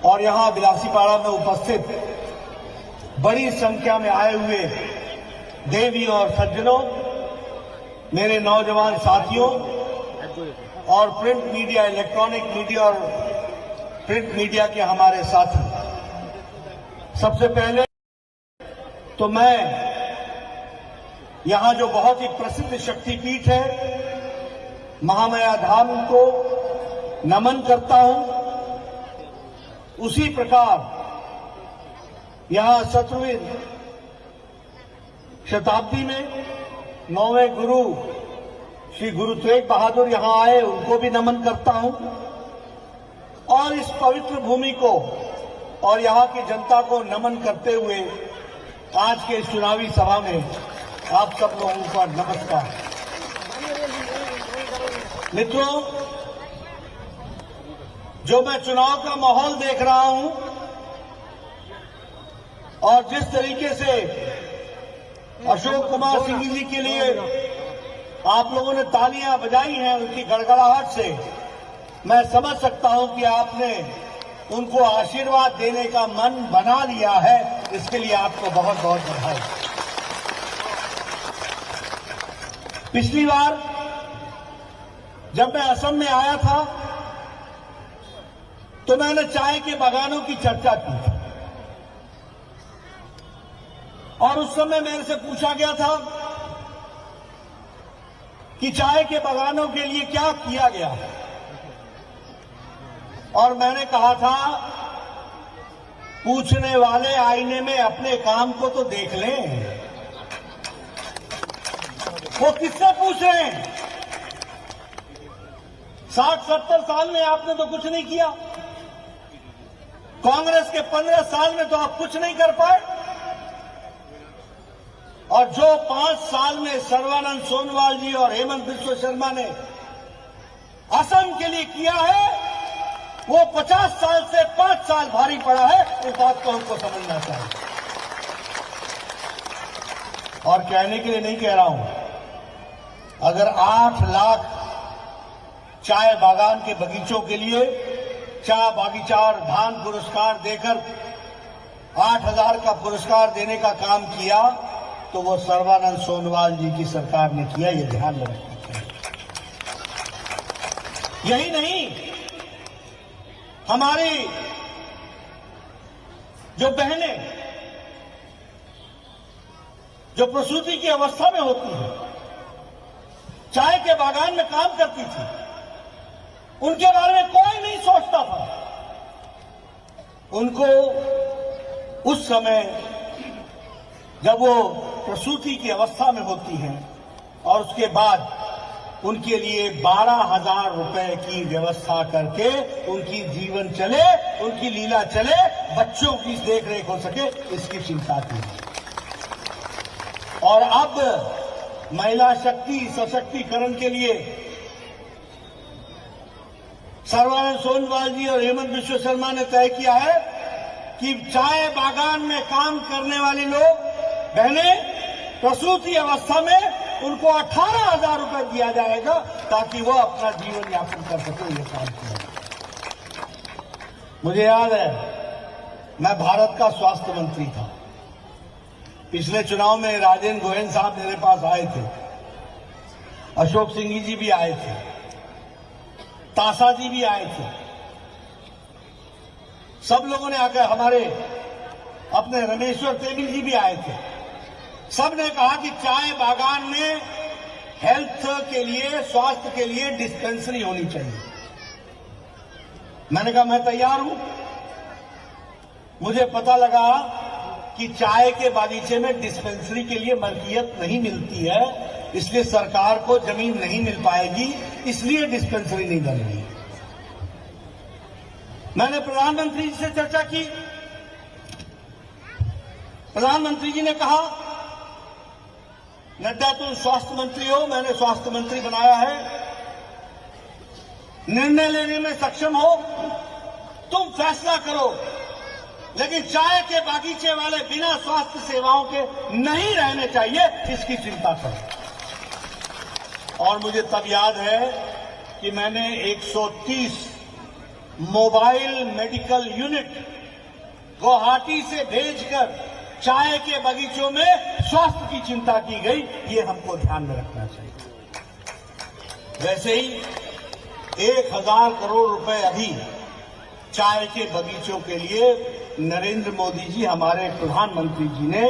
और यहां बिलासीपाड़ा में उपस्थित बड़ी संख्या में आए हुए देवी और सज्जनों, मेरे नौजवान साथियों और प्रिंट मीडिया, इलेक्ट्रॉनिक मीडिया और प्रिंट मीडिया के हमारे साथी, सबसे पहले तो मैं यहां जो बहुत ही प्रसिद्ध शक्तिपीठ है महामाया धाम को नमन करता हूं। उसी प्रकार यहां 17वीं शताब्दी में 9वें गुरु श्री गुरु तेग बहादुर यहां आए, उनको भी नमन करता हूं। और इस पवित्र भूमि को और यहां की जनता को नमन करते हुए आज के इस चुनावी सभा में आप सब लोगों का नमस्कार। मित्रों, जो मैं चुनाव का माहौल देख रहा हूं और जिस तरीके से अशोक कुमार सिंह जी के लिए आप लोगों ने तालियां बजाई हैं, उनकी गड़गड़ाहट से मैं समझ सकता हूं कि आपने उनको आशीर्वाद देने का मन बना लिया है। इसके लिए आपको बहुत बहुत बधाई। पिछली बार जब मैं असम में आया था तो मैंने चाय के बागानों की चर्चा की और उस समय मेरे से पूछा गया था कि चाय के बागानों के लिए क्या किया गया, और मैंने कहा था पूछने वाले आईने में अपने काम को तो देख लें। वो किससे पूछ रहे हैं? 60-70 साल में आपने तो कुछ नहीं किया। कांग्रेस के 15 साल में तो आप कुछ नहीं कर पाए, और जो 5 साल में सर्बानंद सोनोवाल जी और हेमंत बिश्व शर्मा ने असम के लिए किया है, वो 50 साल से 5 साल भारी पड़ा है। इस बात को हमको समझना चाहिए। और कहने के लिए नहीं कह रहा हूं, अगर 8 लाख चाय बागान के बगीचों के लिए चाय बागीचा और धान पुरस्कार देकर 8,000 का पुरस्कार देने का काम किया तो वो सर्बानंद सोनोवाल जी की सरकार ने किया, ये ध्यान में रखना चाहिए। यही नहीं, हमारी जो बहनें जो प्रसूति की अवस्था में होती हैं, चाय के बागान में काम करती थी, उनके बारे में कोई नहीं सोचता था। उनको उस समय जब वो प्रसूति की अवस्था में होती हैं और उसके बाद उनके लिए 12,000 रुपए की व्यवस्था करके उनकी जीवन चले, उनकी लीला चले, बच्चों की देखरेख हो सके, इसकी चिंता थी। और अब महिला शक्ति सशक्तिकरण के लिए सर्बानंद सोनोवाल जी और हेमंत बिश्व शर्मा ने तय किया है कि चाय बागान में काम करने वाले लोग, बहनें, प्रसूति अवस्था में उनको 18,000 रुपए दिया जाएगा ताकि वो अपना जीवन यापन कर सके। ये काम किया। मुझे याद है, मैं भारत का स्वास्थ्य मंत्री था। पिछले चुनाव में राजेंद्र गोहेन साहब मेरे पास आए थे, अशोक सिंह जी भी आए थे, तासा जी भी आए थे। सब लोगों ने आकर, हमारे अपने रमेश्वर तेली जी भी आए थे। सब ने कहा कि चाय बागान में हेल्थ के लिए, स्वास्थ्य के लिए डिस्पेंसरी होनी चाहिए। मैंने कहा मैं तैयार हूं। मुझे पता लगा कि चाय के बागीचे में डिस्पेंसरी के लिए मलकियत नहीं मिलती है, इसलिए सरकार को जमीन नहीं मिल पाएगी, इसलिए डिस्पेंसरी नहीं बन रही। मैंने प्रधानमंत्री जी से चर्चा की। प्रधानमंत्री जी ने कहा, नड्डा तुम स्वास्थ्य मंत्री हो, मैंने स्वास्थ्य मंत्री बनाया है, निर्णय लेने में सक्षम हो, तुम फैसला करो, लेकिन चाय के बागीचे वाले बिना स्वास्थ्य सेवाओं के नहीं रहने चाहिए, इसकी चिंता करो। और मुझे तब याद है कि मैंने 130 मोबाइल मेडिकल यूनिट गुवाहाटी से भेजकर चाय के बगीचों में स्वास्थ्य की चिंता की गई, ये हमको ध्यान में रखना चाहिए। वैसे ही 1000 करोड़ रुपए अभी चाय के बगीचों के लिए नरेंद्र मोदी जी, हमारे प्रधानमंत्री जी ने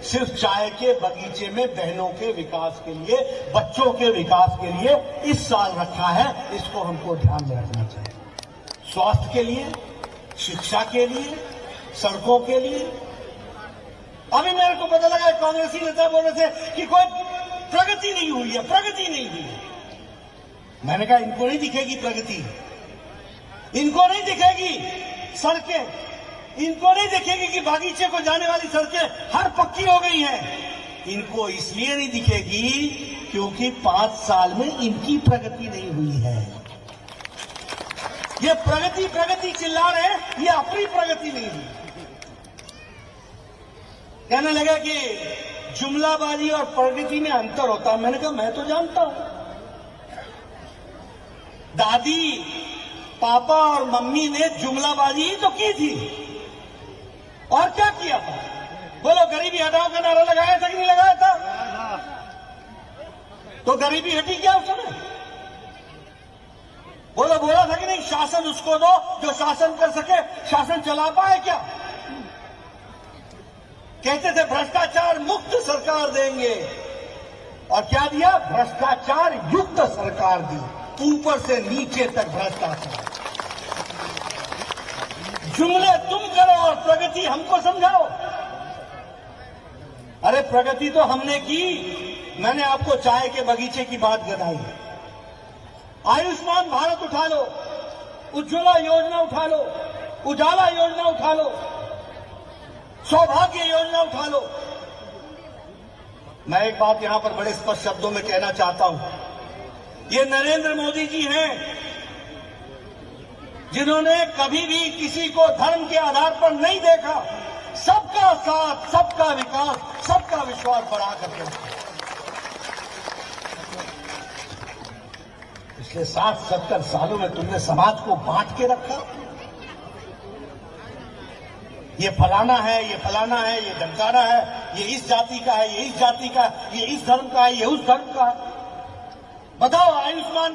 सिर्फ चाय के बगीचे में बहनों के विकास के लिए, बच्चों के विकास के लिए इस साल रखा है। इसको हमको ध्यान में रखना चाहिए। स्वास्थ्य के लिए, शिक्षा के लिए, सड़कों के लिए। अभी मेरे को पता लगा कांग्रेसी नेता बोल रहे थे कि कोई प्रगति नहीं हुई है, प्रगति नहीं हुई है। मैंने कहा इनको नहीं दिखेगी प्रगति, इनको नहीं दिखेगी सड़कें, इनको नहीं दिखेगी कि बागीचे को जाने वाली सड़कें हर पक्की हो गई हैं। इनको इसलिए नहीं दिखेगी क्योंकि 5 साल में इनकी प्रगति नहीं हुई है। ये प्रगति प्रगति चिल्ला रहे हैं, ये अपनी प्रगति नहीं हुई। कहने लगे कि जुमलाबाजी और प्रगति में अंतर होता है। मैंने कहा मैं तो जानता हूं। दादी, पापा और मम्मी ने जुमलाबाजी ही तो की थी, और क्या किया था? बोलो, गरीबी हटाओ का नारा लगाया था कि नहीं लगाया था? तो गरीबी हटी क्या उस समय? बोलो, बोला था कि नहीं शासन उसको दो जो शासन कर सके, शासन चला पाए क्या? कहते थे भ्रष्टाचार मुक्त सरकार देंगे, और क्या दिया? भ्रष्टाचार युक्त सरकार दी, ऊपर से नीचे तक भ्रष्टाचार। जुमले तुम करो और प्रगति हमको समझाओ। अरे प्रगति तो हमने की। मैंने आपको चाय के बगीचे की बात बताई। आयुष्मान भारत उठा लो, उज्ज्वला योजना उठा लो, उजाला योजना उठा लो, सौभाग्य योजना उठा लो। मैं एक बात यहां पर बड़े स्पष्ट शब्दों में कहना चाहता हूं। ये नरेंद्र मोदी जी हैं जिन्होंने कभी भी किसी को धर्म के आधार पर नहीं देखा। सबका साथ, सबका विकास, सबका विश्वास बढ़ा करके पिछले 60-70 सालों में तुमने समाज को बांट के रखा। ये फलाना है, ये फलाना है, ये ढमकाना है, ये इस जाति का है, ये इस जाति का, ये इस धर्म का है, ये उस धर्म का है। बताओ, आयुष्मान